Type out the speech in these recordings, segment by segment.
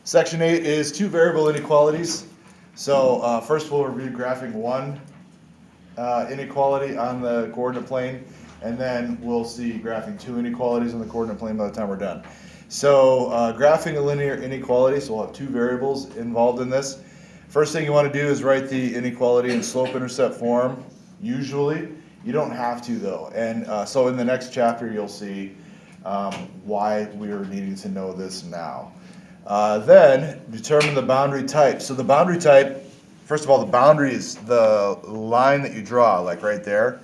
Section 8 is two variable inequalities. So first we'll review graphing one inequality on the coordinate plane, and then we'll see graphing two inequalities on the coordinate plane by the time we're done. So graphing a linear inequality, so we'll have two variables involved in this. First thing you want to do is write the inequality in slope-intercept form, usually. You don't have to though, and so in the next chapter you'll see why we are needing to know this now. Then determine the boundary type. So the boundary type, first of all, the boundary is the line that you draw, like right there.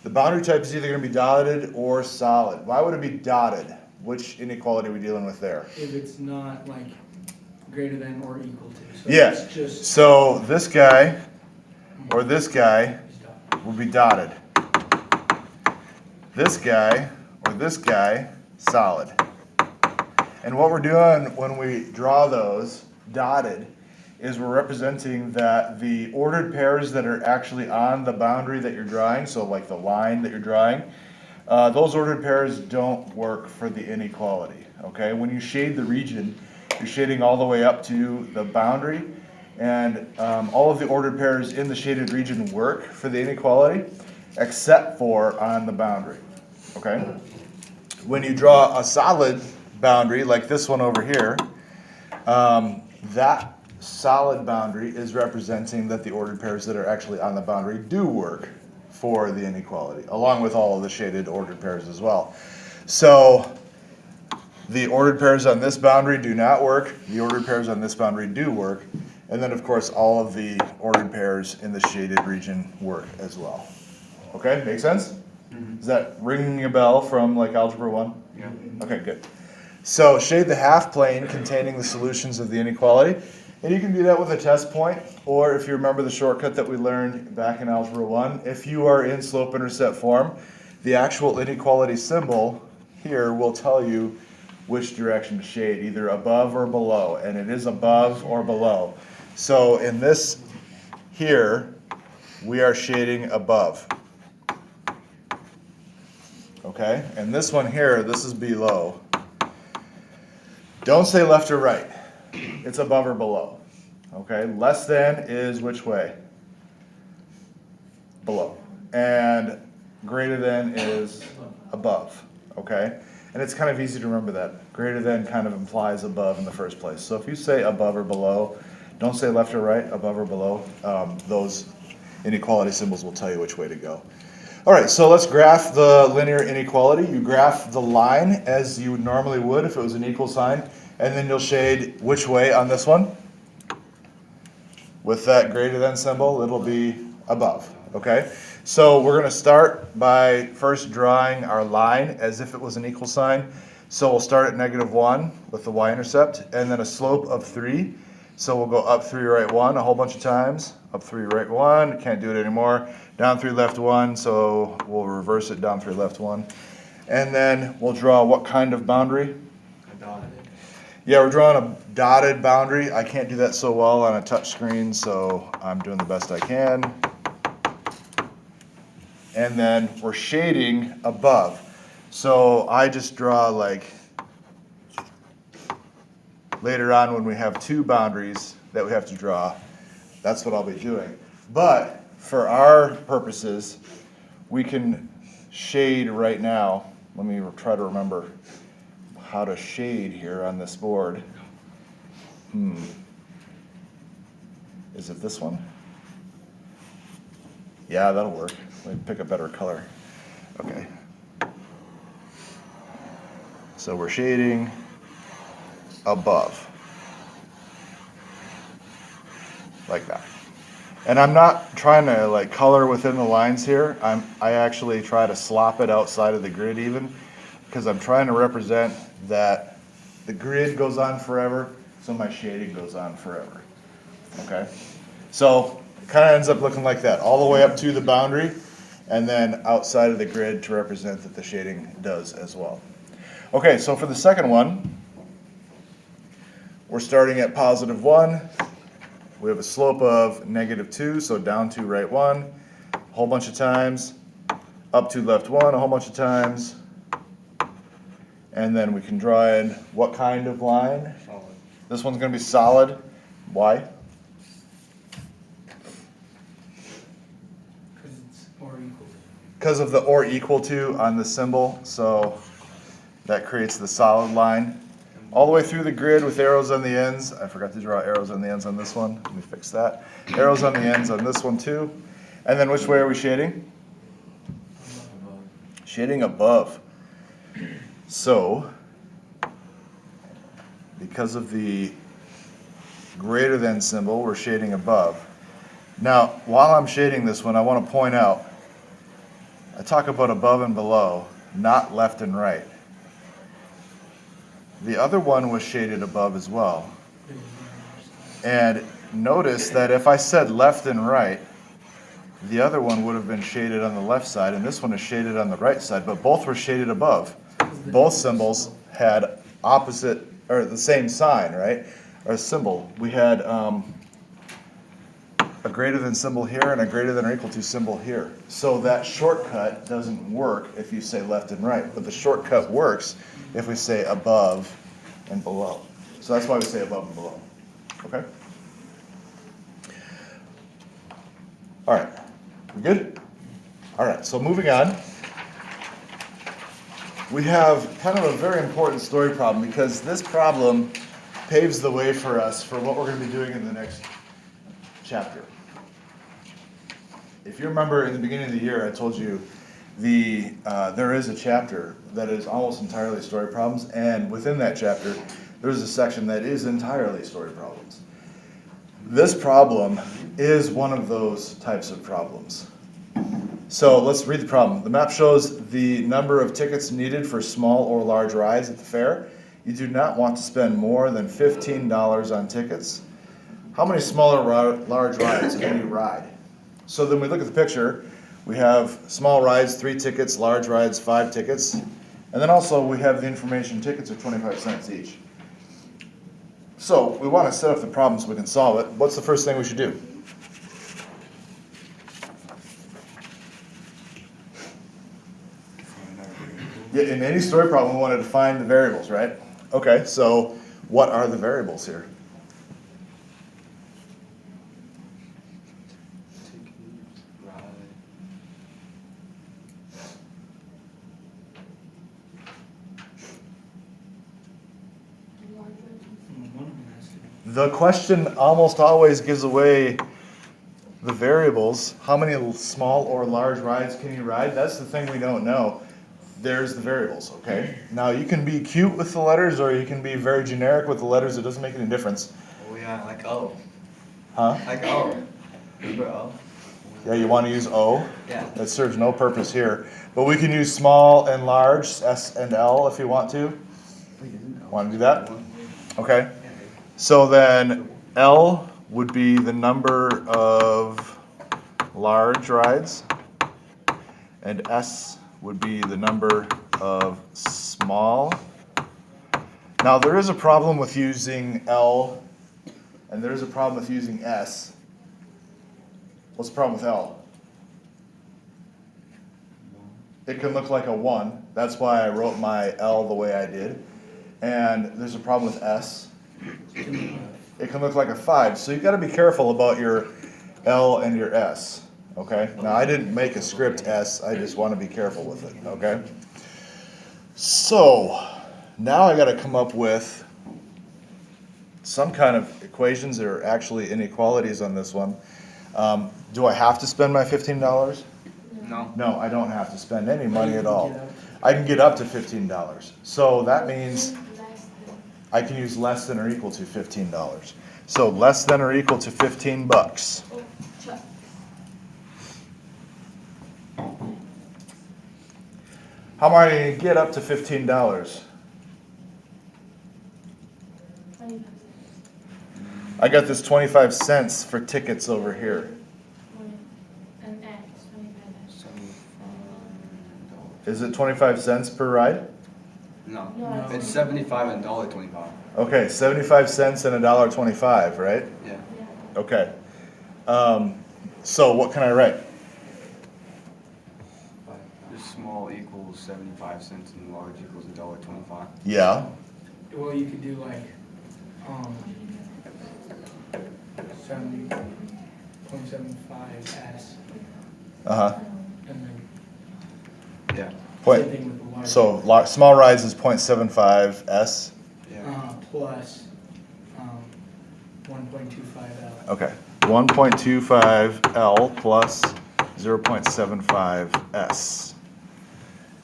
The boundary type is either going to be dotted or solid. Why would it be dotted? Which inequality are we dealing with there? If it's not like greater than or equal to. So Yeah, it's just so this guy or this guy will be dotted. This guy or this guy, solid. And what we're doing when we draw those dotted is we're representing that the ordered pairs that are actually on the boundary that you're drawing, so like the line that you're drawing, those ordered pairs don't work for the inequality, okay? When you shade the region, you're shading all the way up to the boundary, and all of the ordered pairs in the shaded region work for the inequality, except for on the boundary, okay? When you draw a solid boundary, like this one over here, that solid boundary is representing that the ordered pairs that are actually on the boundary do work for the inequality, along with all of the shaded ordered pairs as well. So the ordered pairs on this boundary do not work, the ordered pairs on this boundary do work, and then of course all of the ordered pairs in the shaded region work as well. Okay, make sense? Mm-hmm. Is that ringing a bell from like Algebra 1? Yeah. Okay, good. So shade the half plane containing the solutions of the inequality. And you can do that with a test point, or if you remember the shortcut that we learned back in Algebra 1, if you are in slope-intercept form, the actual inequality symbol here will tell you which direction to shade, either above or below, and it is above or below. So in this here, we are shading above. Okay, and this one here, this is below. Don't say left or right. It's above or below. Okay, less than is which way? Below. And greater than is above. Okay, and it's kind of easy to remember that. Greater than kind of implies above in the first place. So if you say above or below, don't say left or right, above or below. Those inequality symbols will tell you which way to go. All right, so let's graph the linear inequality. You graph the line as you normally would if it was an equal sign, and then you'll shade which way on this one? With that greater than symbol, it'll be above, okay? So we're gonna start by first drawing our line as if it was an equal sign. So we'll start at -1 with the y-intercept, and then a slope of 3. So we'll go up 3, right 1 a whole bunch of times, up 3, right 1, can't do it anymore, down 3, left 1, so we'll reverse it, down 3, left 1. And then we'll draw what kind of boundary? A dotted. Yeah, we're drawing a dotted boundary. I can't do that so well on a touch screen, so I'm doing the best I can. And then we're shading above. So I just draw like later on when we have two boundaries that we have to draw, that's what I'll be doing. But for our purposes, we can shade right now. Let me try to remember how to shade here on this board. Is it this one? Yeah, that'll work. Let me pick a better color. Okay. So we're shading above. Like that. And I'm not trying to like color within the lines here. I actually try to slop it outside of the grid even, because I'm trying to represent that the grid goes on forever, so my shading goes on forever. Okay? So it kind of ends up looking like that, all the way up to the boundary, and then outside of the grid to represent that the shading does as well. Okay, so for the second one, we're starting at +1. We have a slope of -2, so down 2, right 1, a whole bunch of times, up 2, left 1, a whole bunch of times, and then we can draw in what kind of line? Solid. This one's going to be solid. Why? Because it's or equal. Because of the or equal to on the symbol, so that creates the solid line. All the way through the grid with arrows on the ends. I forgot to draw arrows on the ends on this one. Let me fix that. Arrows on the ends on this one too. And then which way are we shading? Shading above. So, because of the greater than symbol, we're shading above. Now, while I'm shading this one, I want to point out, I talk about above and below, not left and right. The other one was shaded above as well. And notice that if I said left and right, the other one would have been shaded on the left side, and this one is shaded on the right side, but both were shaded above. Both symbols had opposite, or the same sign, right? Or symbol. We had a greater than symbol here and a greater than or equal to symbol here. So that shortcut doesn't work if you say left and right, but the shortcut works if we say above and below. So that's why we say above and below. Okay? All right. We good? All right, so moving on. We have kind of a very important story problem because this problem paves the way for us for what we're going to be doing in the next chapter. If you remember in the beginning of the year, I told you there is a chapter that is almost entirely story problems, and within that chapter, there's a section that is entirely story problems. This problem is one of those types of problems. So let's read the problem. The map shows the number of tickets needed for small or large rides at the fair. You do not want to spend more than $15 on tickets. How many small or large rides can you ride? So then we look at the picture. We have small rides, 3 tickets, large rides, 5 tickets. And then also we have the information tickets are 25 cents each. So we want to set up the problem so we can solve it. What's the first thing we should do? Yeah, in any story problem, we want to define the variables, right? Okay, so what are the variables here? The question almost always gives away the variables. How many small or large rides can you ride? That's the thing we don't know. There's the variables, okay? Now you can be cute with the letters or you can be very generic with the letters. It doesn't make any difference. Oh yeah, like O. Huh? Like O. Remember O? Yeah, you want to use O? Yeah. That serves no purpose here. But we can use small and large, S and L if you want to. Want to do that? Okay. So then L would be the number of large rides, and S would be the number of small. Now there is a problem with using L, and there is a problem with using S. What's the problem with L? It can look like a 1. That's why I wrote my L the way I did. And there's a problem with S. It can look like a 5. So you've got to be careful about your L and your S. Okay? Now I didn't make a script S. I just want to be careful with it. Okay? So now I got to come up with some kind of equations that are actually inequalities on this one. Do I have to spend my $15? No. No, I don't have to spend any money at all. I can get up to $15. So that means I can use less than or equal to $15. So less than or equal to 15 bucks. How am I going to get up to $15? I got this 25 cents for tickets over here. Is it 25 cents per ride? No. No. It's 75 and $1.25. Okay, 75 cents and $1.25, right? Yeah. Okay. So what can I write? The small equals 75 cents and large equals $1.25. Yeah. Well, you could do like, .75S, Uh-huh. and then Yeah. Point, same thing with the large. so small rides is 0.75 S. Yeah. Plus, 1.25L. Okay. 1.25 L plus 0.75 S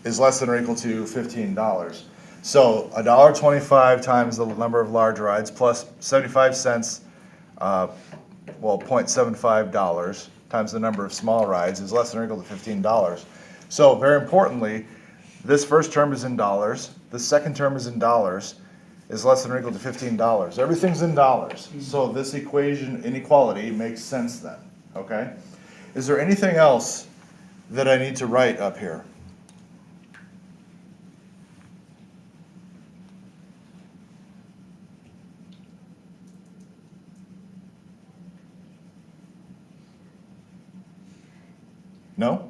is less than or equal to $15. So $1.25 times the number of large rides plus 75 cents, $0.75 times the number of small rides is less than or equal to $15. So very importantly, this first term is in dollars, the second term is in dollars, is less than or equal to $15. Everything's in dollars. So this equation, inequality, makes sense then, okay? Is there anything else that I need to write up here? No?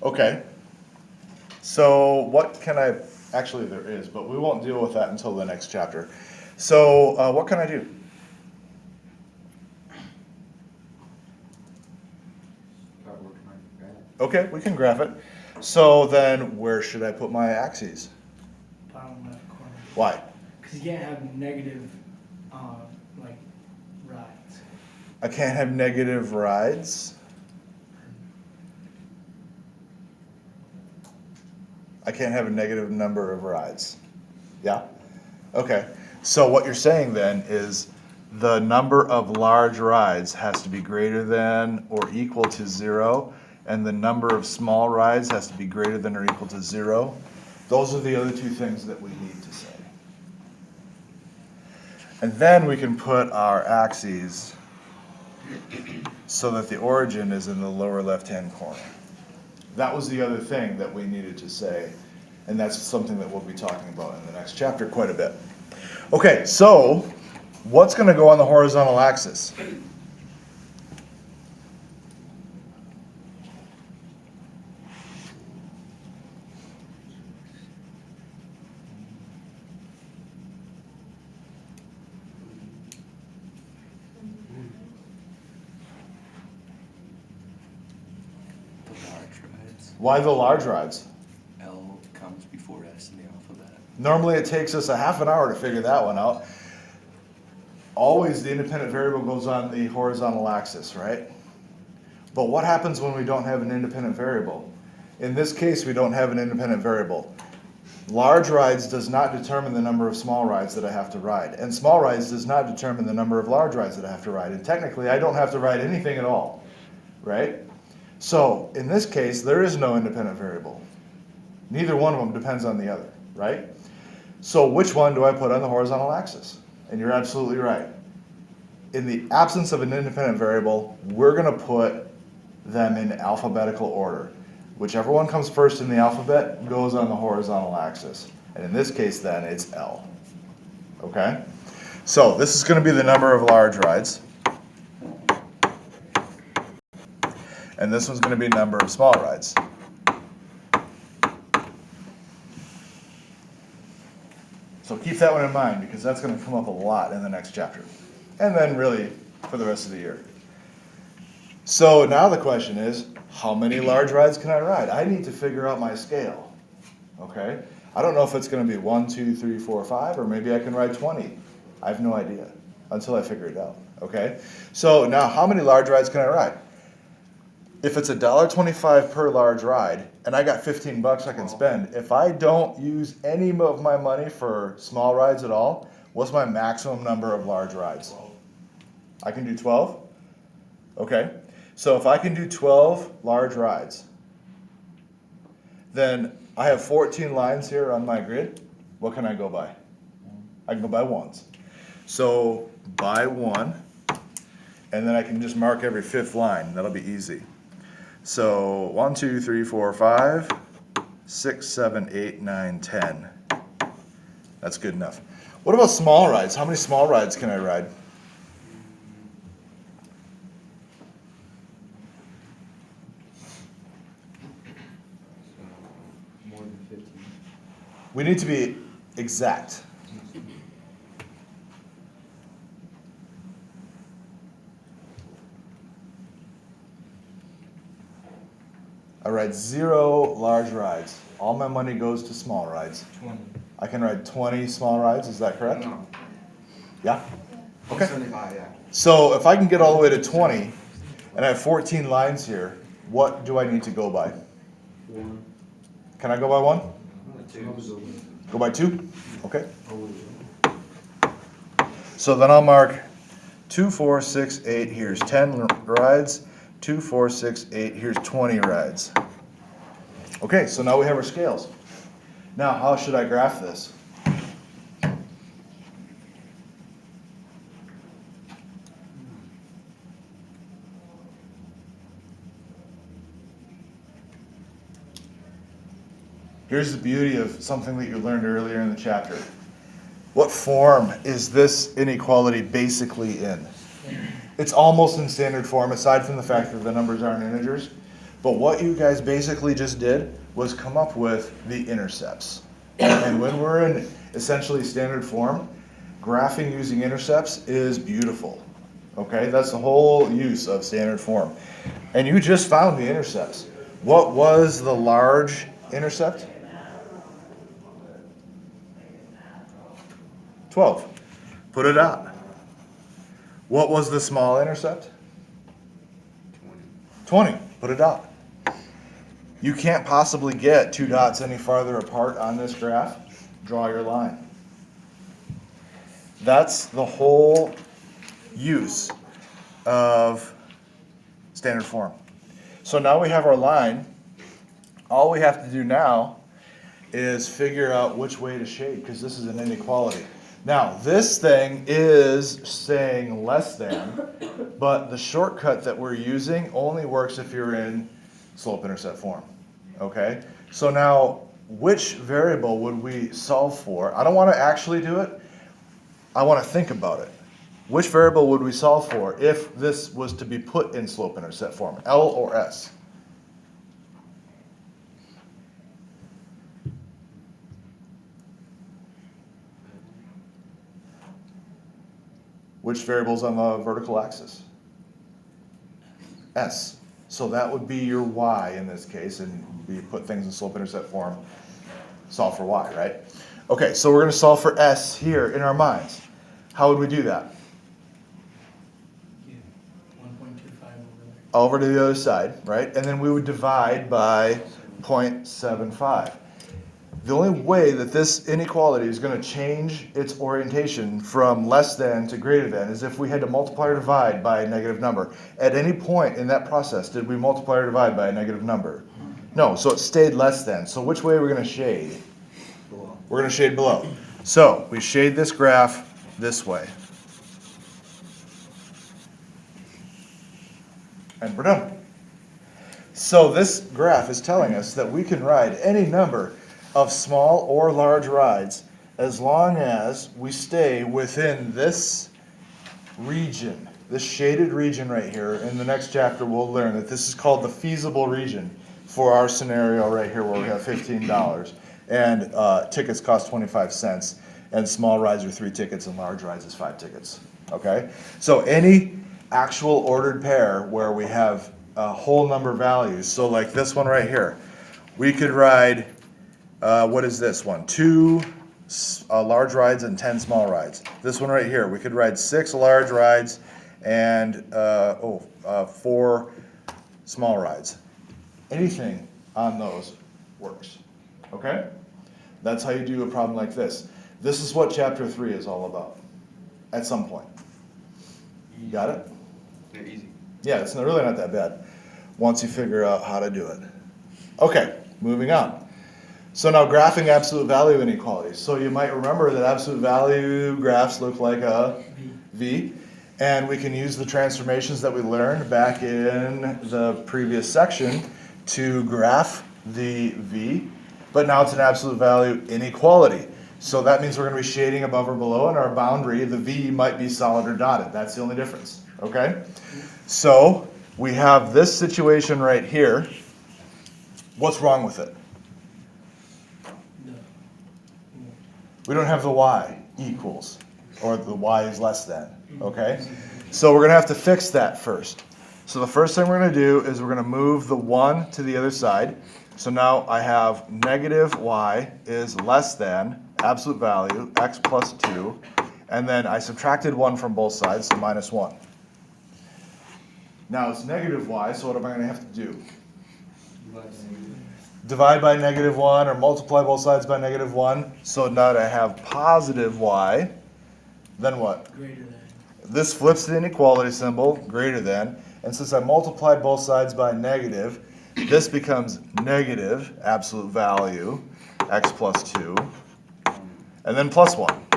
Okay. So what can I, actually there is, but we won't deal with that until the next chapter. So what can I do? Start working on that. Okay, we can graph it. So then where should I put my axes? Bottom left corner. Why? Because you can't have negative, like, rides. I can't have negative rides. I can't have a negative number of rides. Yeah? Okay. So what you're saying then is the number of large rides has to be greater than or equal to 0, and the number of small rides has to be greater than or equal to 0. Those are the other two things that we need to say. And then we can put our axes so that the origin is in the lower left-hand corner. That was the other thing that we needed to say, and that's something that we'll be talking about in the next chapter quite a bit. Okay, so what's going to go on the horizontal axis? The large rides. Why the large rides? L comes before S in the alphabet. Normally it takes us a half an hour to figure that one out. Always the independent variable goes on the horizontal axis, right? But what happens when we don't have an independent variable? In this case, we don't have an independent variable. Large rides does not determine the number of small rides that I have to ride. And small rides does not determine the number of large rides that I have to ride. And technically, I don't have to ride anything at all, right? So in this case, there is no independent variable. Neither one of them depends on the other, right? So which one do I put on the horizontal axis? And you're absolutely right. In the absence of an independent variable, we're going to put them in alphabetical order. Whichever one comes first in the alphabet goes on the horizontal axis. And in this case, then, it's L. Okay? So this is going to be the number of large rides. And this one's going to be number of small rides. So keep that one in mind, because that's going to come up a lot in the next chapter. And then really for the rest of the year. So now the question is, how many large rides can I ride? I need to figure out my scale. Okay? I don't know if it's going to be 1, 2, 3, 4, 5, or maybe I can ride 20. I have no idea until I figure it out. Okay? So now how many large rides can I ride? If it's $1.25 per large ride, and I got 15 bucks I can spend, if I don't use any of my money for small rides at all, what's my maximum number of large rides? I can do 12? Okay. So if I can do 12 large rides, then I have 14 lines here on my grid. What can I go by? I can go by ones. So by one, and then I can just mark every fifth line. That'll be easy. So 1, 2, 3, 4, 5, 6, 7, 8, 9, 10. That's good enough. What about small rides? How many small rides can I ride? More than 15. We need to be exact. I ride 0 large rides. All my money goes to small rides. 20. I can ride 20 small rides, is that correct? No. Yeah? Okay. 75, yeah. So if I can get all the way to 20, and I have 14 lines here, what do I need to go by? 1. Can I go by 1? 2. Go by 2? Okay. So then I'll mark 2, 4, 6, 8, here's 10 rides. 2, 4, 6, 8, here's 20 rides. Okay, so now we have our scales. Now, how should I graph this? Here's the beauty of something that you learned earlier in the chapter. What form is this inequality basically in? It's almost in standard form, aside from the fact that the numbers aren't integers. But what you guys basically just did was come up with the intercepts. And when we're in essentially standard form, graphing using intercepts is beautiful. Okay, that's the whole use of standard form. And you just found the intercepts. What was the large intercept? 12. Put a dot. What was the small intercept? 20. Put a dot. You can't possibly get 2 dots any farther apart on this graph. Draw your line. That's the whole use of standard form. So now we have our line. All we have to do now is figure out which way to shade, because this is an inequality. Now, this thing is saying less than, but the shortcut that we're using only works if you're in slope-intercept form, okay? So now, which variable would we solve for? I don't want to actually do it. I want to think about it. Which variable would we solve for if this was to be put in slope-intercept form, L or S? Which variable's on the vertical axis? S. So that would be your y in this case, and we put things in slope-intercept form, solve for y, right? Okay, so we're going to solve for S here in our minds. How would we do that? 1.25 over there. Over to the other side, right? And then we would divide by 0.75. The only way that this inequality is going to change its orientation from less than to greater than is if we had to multiply or divide by a negative number. At any point in that process, did we multiply or divide by a negative number? No, so it stayed less than. So which way are we going to shade? Below. We're going to shade below. So we shade this graph this way. And we're done. So this graph is telling us that we can ride any number of small or large rides as long as we stay within this region, this shaded region right here. In the next chapter we'll learn that this is called the feasible region for our scenario right here where we have $15 and tickets cost 25 cents and small rides are 3 tickets and large rides is 5 tickets. Okay? So any actual ordered pair where we have whole number values, so like this one right here, we could ride what is this one? 2 large rides and 10 small rides. This one right here, we could ride 6 large rides and 4 small rides. Anything on those works. Okay? That's how you do a problem like this. This is what chapter 3 is all about at some point. You got it? They're easy. Yeah, it's really not that bad once you figure out how to do it. Okay, moving on. So now graphing absolute value inequalities. So you might remember that absolute value graphs look like a V, and we can use the transformations that we learned back in the previous section to graph the V, but now it's an absolute value inequality. So that means we're going to be shading above or below, and our boundary, the V, might be solid or dotted. That's the only difference, okay? So we have this situation right here. What's wrong with it? We don't have the y equals, or the y is less than, okay? So we're going to have to fix that first. So the first thing we're going to do is we're going to move the 1 to the other side. So now I have negative y is less than absolute value, x plus 2. And then I subtracted 1 from both sides, so minus 1. Now it's negative y, so what am I going to have to do? Divide by negative 1 or multiply both sides by negative 1. So now that I have positive y, then what? Greater than. This flips the inequality symbol, greater than. And since I multiplied both sides by negative, this becomes negative absolute value, x plus 2, and then plus 1.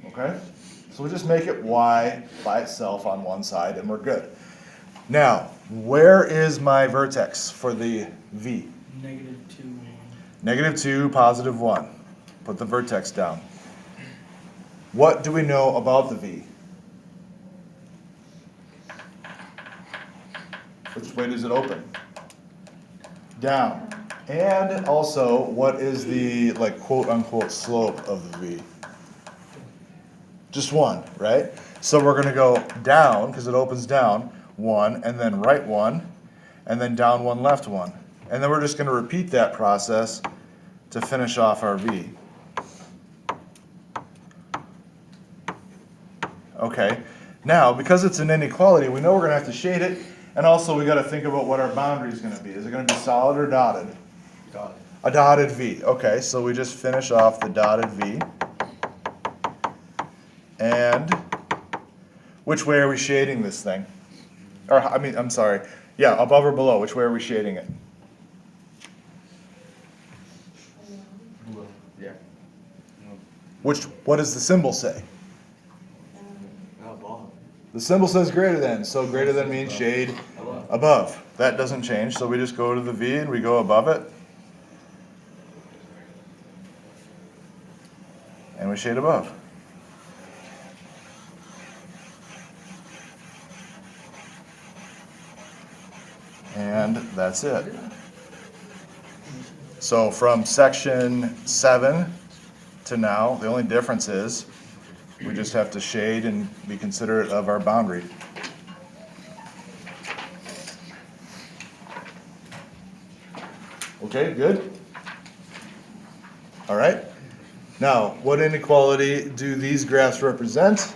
Okay? So we just make it y by itself on one side, and we're good. Now, where is my vertex for the v? Negative 2, 1. Negative 2, positive 1. Put the vertex down. What do we know about the v? Which way does it open? Down. And also, what is the, like, quote-unquote slope of the v? Just 1, right? So we're going to go down, because it opens down, 1, and then right 1, and then down 1, left 1. And then we're just going to repeat that process to finish off our v. Okay, now, because it's an inequality, we know we're going to have to shade it, and also we got to think about what our boundary is going to be. Is it going to be solid or dotted? Dotted. A dotted v. Okay, so we just finish off the dotted v. And which way are we shading this thing? Or, I'm sorry. Yeah, above or below, which way are we shading it? Below. Yeah. What does the symbol say? Above. The symbol says greater than, so greater than means shade above. That doesn't change, so we just go to the v and we go above it. And we shade above. And that's it. So from section 7 to now, the only difference is we just have to shade and be considerate of our boundary. Okay, good? All right. Now, what inequality do these graphs represent?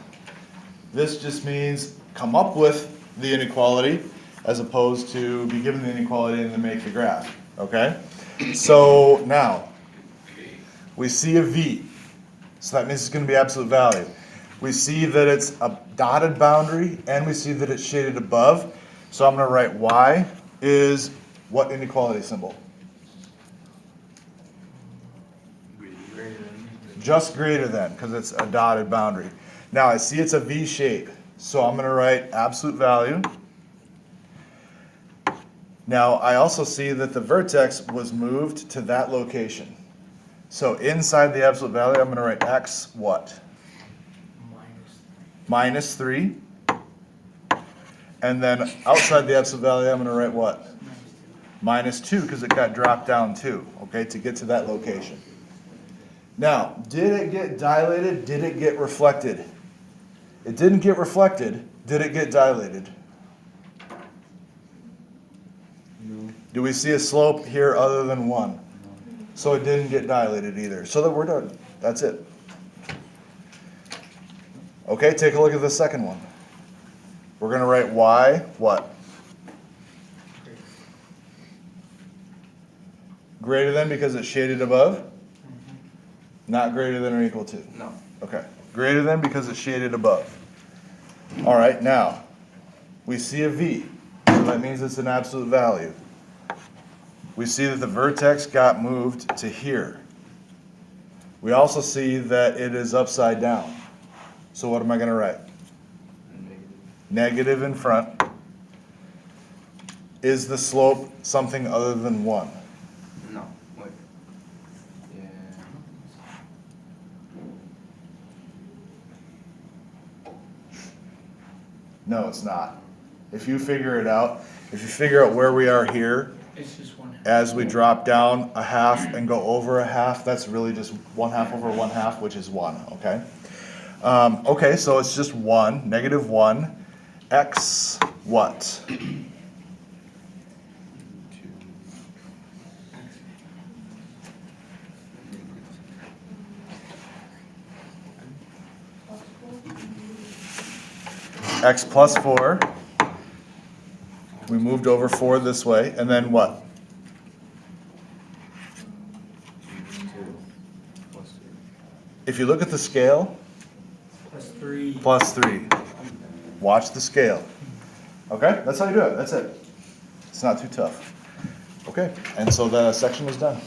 This just means come up with the inequality as opposed to be given the inequality and then make the graph. Okay? So now, we see a v. So that means it's going to be absolute value. We see that it's a dotted boundary, and we see that it's shaded above. So I'm going to write y is what inequality symbol? Greater than. Just greater than, because it's a dotted boundary. Now I see it's a V shape, so I'm going to write absolute value. Now I also see that the vertex was moved to that location. So inside the absolute value, I'm going to write x what? Minus 3. -3. And then outside the absolute value, I'm going to write what? Minus 2. -2, because it got dropped down 2, okay, to get to that location. Now, did it get dilated? Did it get reflected? It didn't get reflected. Did it get dilated? No. Do we see a slope here other than 1? So it didn't get dilated either. So that we're done. That's it. Okay, take a look at the second one. We're going to write y what? Greater than because it's shaded above? Not greater than or equal to? No. Okay. Greater than because it's shaded above. All right, now, we see a v. So that means it's an absolute value. We see that the vertex got moved to here. We also see that it is upside down. So what am I going to write? Negative in front. Is the slope something other than 1? No. Wait. Yeah. No, it's not. If you figure it out, if you figure out where we are here, It's just 1 half. as we drop down a half and go over a half, that's really just 1/2 over 1/2, which is 1, okay? Okay, so it's just 1, -1. x what? X plus 4. We moved over 4 this way, and then what? 2 plus 3. If you look at the scale, +3. plus 3. Watch the scale. Okay, that's how you do it. That's it. It's not too tough. Okay, and so the section is done.